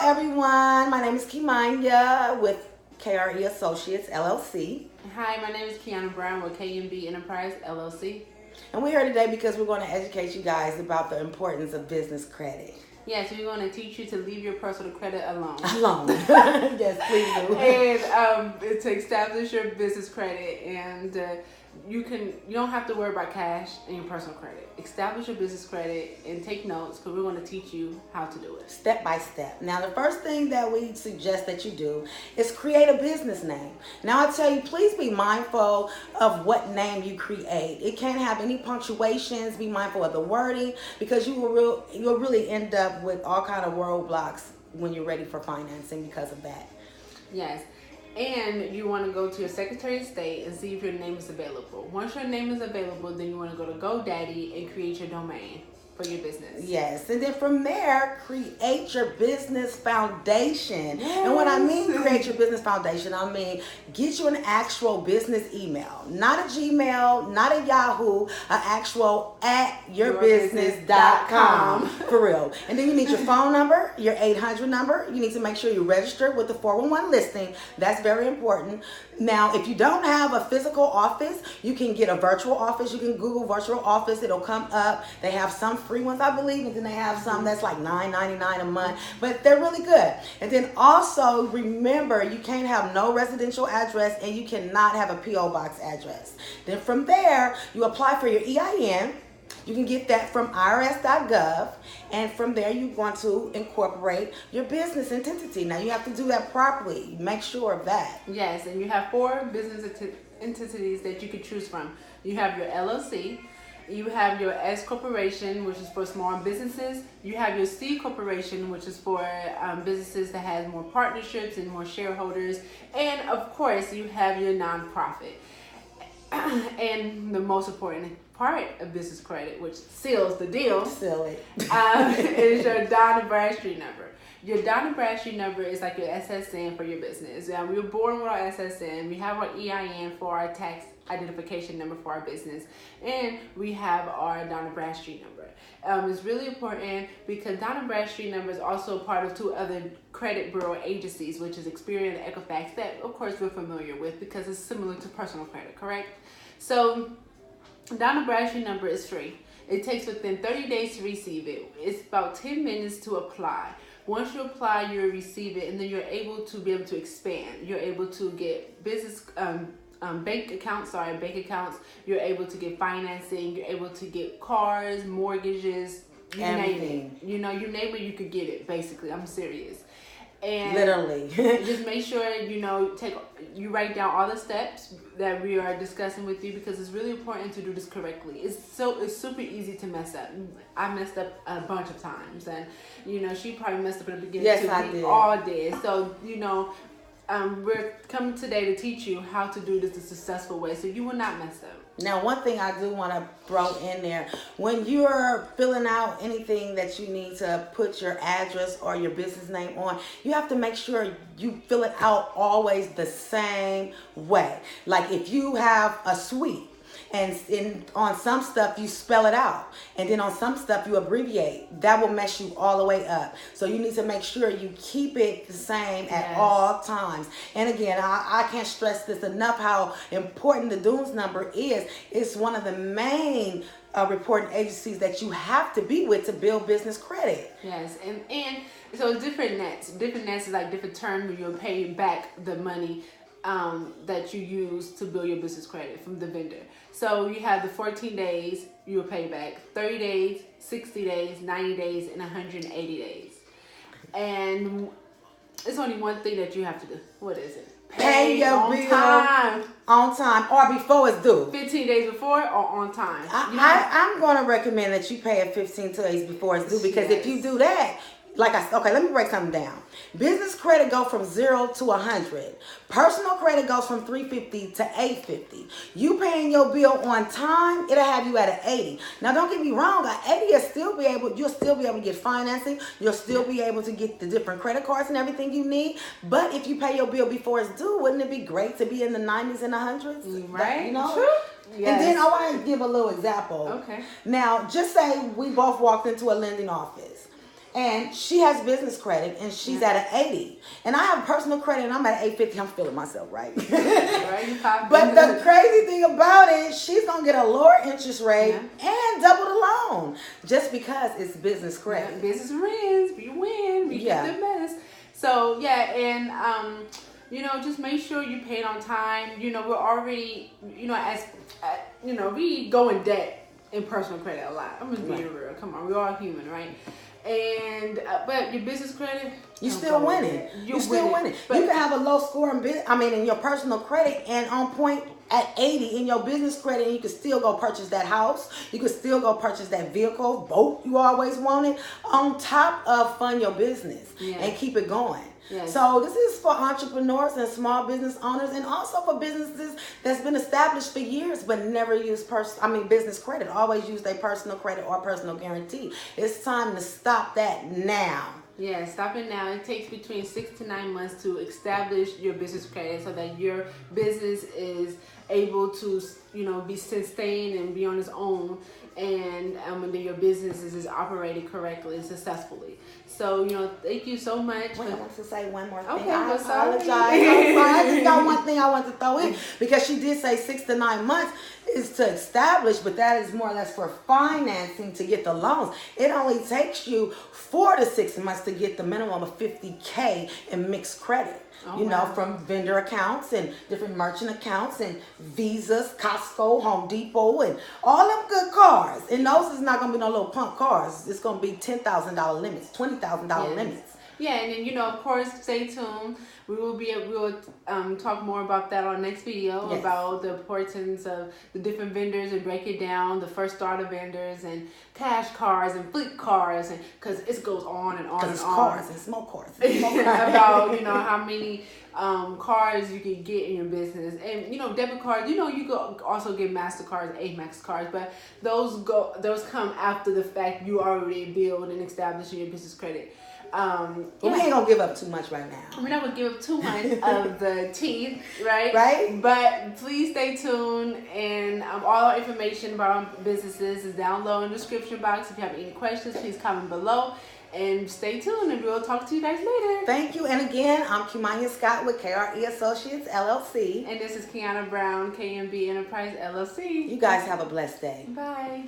everyone. My name is Kimonya with KRE Associates, LLC. Hi, my name is Kiana Brown with KMB Enterprise, LLC. And we're here today because we're going to educate you guys about the importance of business credit. Yes, we're going to teach you to leave your personal credit alone. Alone. Yes, please do. And to establish your business credit, and you don't have to worry about cash and your personal credit. Establish your business credit and take notes, because we're going to teach you how to do it. Step by step. Now, the first thing that we suggest that you do is create a business name. Now, I tell you, please be mindful of what name you create. It can't have any punctuations. Be mindful of the wording, because you'll really end up with all kind of roadblocks when you're ready for financing because of that. Yes. And you want to go to your Secretary of State and see if your name is available. Once your name is available, then you want to go to GoDaddy and create your domain for your business. Yes, and then from there, create your business foundation. Yes. And when I mean create your business foundation, I mean get you an actual business email. Not a Gmail, not a Yahoo, an actual @yourbusiness.com. For real. And then you need your phone number, your 800 number. You need to make sure you're registered with the 411 listing. That's very important. Now, if you don't have a physical office, you can get a virtual office. You can Google virtual office. It'll come up. They have some free ones, I believe, and then they have some that's like $9.99 a month, but they're really good. And then also remember, you can't have no residential address, and you cannot have a P.O. box address. Then from there, you apply for your EIN. You can get that from irs.gov, and from there you want to incorporate your business entity. Now you have to do that properly. Make sure of that. Yes, and you have 4 business entities that you can choose from. You have your LLC, you have your S corporation, which is for small businesses. You have your C corporation, which is for businesses that has more partnerships and more shareholders. And of course, you have your nonprofit. And the most important part of business credit, which seals the deal, is your Dun & Bradstreet number. Your Dun & Bradstreet number is like your SSN for your business. We were born with our SSN. We have our EIN for our tax identification number for our business, and we have our Dun & Bradstreet number. It's really important because Dun & Bradstreet number is also part of 2 other credit bureau agencies, which is Experian and Equifax, that of course we're familiar with because it's similar to personal credit, correct? So Dun & Bradstreet number is free. It takes within 30 days to receive it. It's about 10 minutes to apply. Once you apply, you'll receive it, and then you're able to expand. You're able to get business bank accounts. You're able to get financing. You're able to get cars, mortgages, you name it. You name it, you could get it. Basically, I'm serious. And literally, just make sure you write down all the steps that we are discussing with you, because it's really important to do this correctly. It's super easy to mess up. I messed up a bunch of times, and she probably messed up at the beginning. Yes, too. I did. All did. So we're coming today to teach you how to do this a successful way, so you will not mess up. Now, one thing I do want to throw in there, when you're filling out anything that you need to put your address or your business name on, you have to make sure you fill it out always the same way. Like if you have a suite, and on some stuff you spell it out, and then on some stuff you abbreviate, that will mess you all the way up. So you need to make sure you keep it the same at all times. And again, I can't stress this enough, how important the DUNS number is. It's one of the main reporting agencies that you have to be with to build business credit. Yes, and so it's different nets. Different nets is like different terms where you'll pay back the money that you use to build your business credit from the vendor. So you have the 14 days you will pay back, 30 days, 60 days, 90 days, and 180 days. And it's only one thing that you have to do. What is it? Pay your bill on time or before it's due. 15 days before or on time. I'm going to recommend that you pay it 15 days before it's due, because if you do that, let me break something down. Business credit go from 0 to 100. Personal credit goes from 350 to 850. You paying your bill on time, it'll have you at an 80. Now, don't get me wrong, an 80 you'll still be able to get financing. You'll still be able to get the different credit cards and everything you need. But if you pay your bill before it's due, wouldn't it be great to be in the 90s and 100s? Right. True. Yes. And then I want to give a little example. Okay. Now, just say we both walked into a lending office. And she has business credit, and she's at an 80. And I have personal credit, and I'm at 850. I'm feeling myself, right? Right, but the crazy thing about it, she's going to get a lower interest rate and double the loan just because it's business credit. Business wins. We win. We get the best. So, and, just make sure you pay it on time. We're already, we go in debt in personal credit a lot. I'm just being real. Come on, we're all human, right? And but your business credit, you're still winning. You're still winning. But you can have a low score in your personal credit and on point at 80 in your business credit, and you can still go purchase that house. You can still go purchase that vehicle, boat you always wanted, on top of fund your business and keep it going. Yes. So this is for entrepreneurs and small business owners, and also for businesses that's been established for years but never use business credit. Always use their personal credit or personal guarantee. It's time to stop that now. Yeah, stop it now. It takes between 6 to 9 months to establish your business credit so that your business is able to, be sustained and be on its own, and then your business is operated correctly and successfully. So, thank you so much. Wait, I want to say one more thing. Okay, I sorry. apologize. I just got one thing I want to throw in, because she did say 6 to 9 months is to establish, but that is more or less for financing to get the loans. It only takes you 4 to 6 months to get the minimum of $50,000 in mixed credit. From vendor accounts and different merchant accounts and Visas, Costco, Home Depot, and all them good cars. And those is not going to be no little punk cars. It's going to be $10,000 limits, $20,000 limits. Yeah, and then, of course, stay tuned. We'll talk more about that on next video, about the importance of the different vendors, and break it down, the first starter vendors and cash cars and fleet cars, and because it goes on and on and on. Cars and smoke cars. About how many cars you can get in your business, and debit cards. You could also get MasterCards, Amex cards, but those come after the fact. You already build and establishing your business credit. We ain't gonna give up too much right now. We're not gonna give up too much of the teeth, right? Right. But please stay tuned, and all our information about our businesses is down low in the description box. If you have any questions, please comment below. And stay tuned, and we'll talk to you guys later. Thank you. And again, I'm Kimonya Scott with KRE Associates, LLC. And this is Kiana Brown, KMB Enterprise, LLC. You guys have a blessed day. Bye.